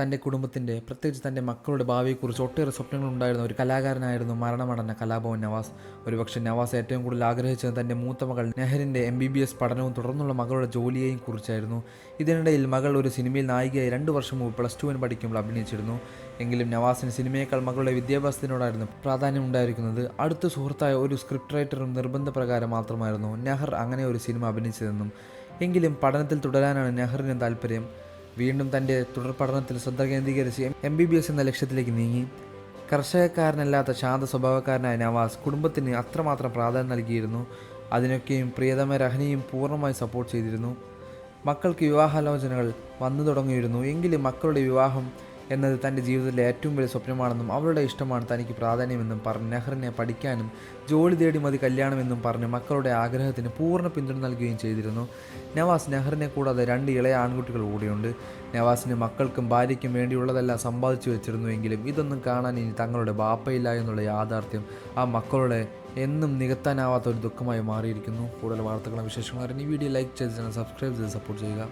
തൻ്റെ കുടുംബത്തിൻ്റെ പ്രത്യേകിച്ച് തൻ്റെ മക്കളുടെ ഭാവിയെക്കുറിച്ച് ഒട്ടേറെ സ്വപ്നങ്ങളുണ്ടായിരുന്ന ഒരു കലാകാരനായിരുന്നു മരണമടഞ്ഞ കലാഭവൻ നവാസ്. ഒരുപക്ഷെ നവാസ് ഏറ്റവും കൂടുതൽ ആഗ്രഹിച്ചത് തൻ്റെ മൂത്ത മകൾ നെഹറിൻ്റെ MBBS പഠനവും തുടർന്നുള്ള മകളുടെ ജോലിയെയും കുറിച്ചായിരുന്നു. ഇതിനിടയിൽ മകൾ ഒരു സിനിമയിൽ നായികയായി 2 വർഷം മുമ്പ് +2 പഠിക്കുമ്പോൾ അഭിനയിച്ചിരുന്നു. എങ്കിലും നവാസിന് സിനിമയേക്കാൾ മകളുടെ വിദ്യാഭ്യാസത്തിനോടായിരുന്നു പ്രാധാന്യം ഉണ്ടായിരിക്കുന്നത്. അടുത്ത സുഹൃത്തായ ഒരു സ്ക്രിപ്റ്റ് റൈറ്ററും നിർബന്ധപ്രകാരം മാത്രമായിരുന്നു നെഹർ അങ്ങനെ ഒരു സിനിമ അഭിനയിച്ചതെന്നും. എങ്കിലും പഠനത്തിൽ തുടരാനാണ് നെഹറിന് താല്പര്യം. വീണ്ടും തൻ്റെ തുടർ പഠനത്തിൽ ശ്രദ്ധ കേന്ദ്രീകരിച്ച് MBBS എന്ന ലക്ഷ്യത്തിലേക്ക് നീങ്ങി. കർഷകക്കാരനല്ലാത്ത ശാന്ത സ്വഭാവക്കാരനായ നവാസ് കുടുംബത്തിന് അത്രമാത്രം പ്രാധാന്യം നൽകിയിരുന്നു. അതിനൊക്കെയും പ്രിയതമ രഹനയും പൂർണ്ണമായി സപ്പോർട്ട് ചെയ്തിരുന്നു. മക്കൾക്ക് വിവാഹാലോചനകൾ വന്നു തുടങ്ങിയിരുന്നു. എങ്കിലും മക്കളുടെ വിവാഹം എന്നത് തൻ്റെ ജീവിതത്തിലെ ഏറ്റവും വലിയ സ്വപ്നമാണെന്നും അവളുടെ ഇഷ്ടമാണ് തനിക്ക് പ്രാധാന്യമെന്നും പറഞ്ഞ് നെഹറിനെ പഠിക്കാനും ജോലി തേടി മതി കല്യാണമെന്നും പറഞ്ഞ് മക്കളുടെ ആഗ്രഹത്തിന് പൂർണ്ണ പിന്തുണ നൽകുകയും ചെയ്തിരുന്നു. നവാസ് നെഹറിനെ കൂടാതെ 2 ഇളയ ആൺകുട്ടികൾ കൂടിയുണ്ട്. നവാസിന് മക്കൾക്കും ഭാര്യയ്ക്കും വേണ്ടിയുള്ളതെല്ലാം സമ്പാദിച്ചു വെച്ചിരുന്നുവെങ്കിലും ഇതൊന്നും കാണാൻ ഇനി തങ്ങളുടെ ബാപ്പയില്ല എന്നുള്ള യാഥാർത്ഥ്യം ആ മക്കളുടെ എന്നും നികത്താനാവാത്ത ഒരു ദുഃഖമായി മാറിയിരിക്കുന്നു. കൂടുതൽ വാർത്തകളും വിശേഷങ്ങളും അറിയാൻ ഈ വീഡിയോ ലൈക്ക് ചെയ്ത് സബ്സ്ക്രൈബ് ചെയ്ത് സപ്പോർട്ട് ചെയ്യുക.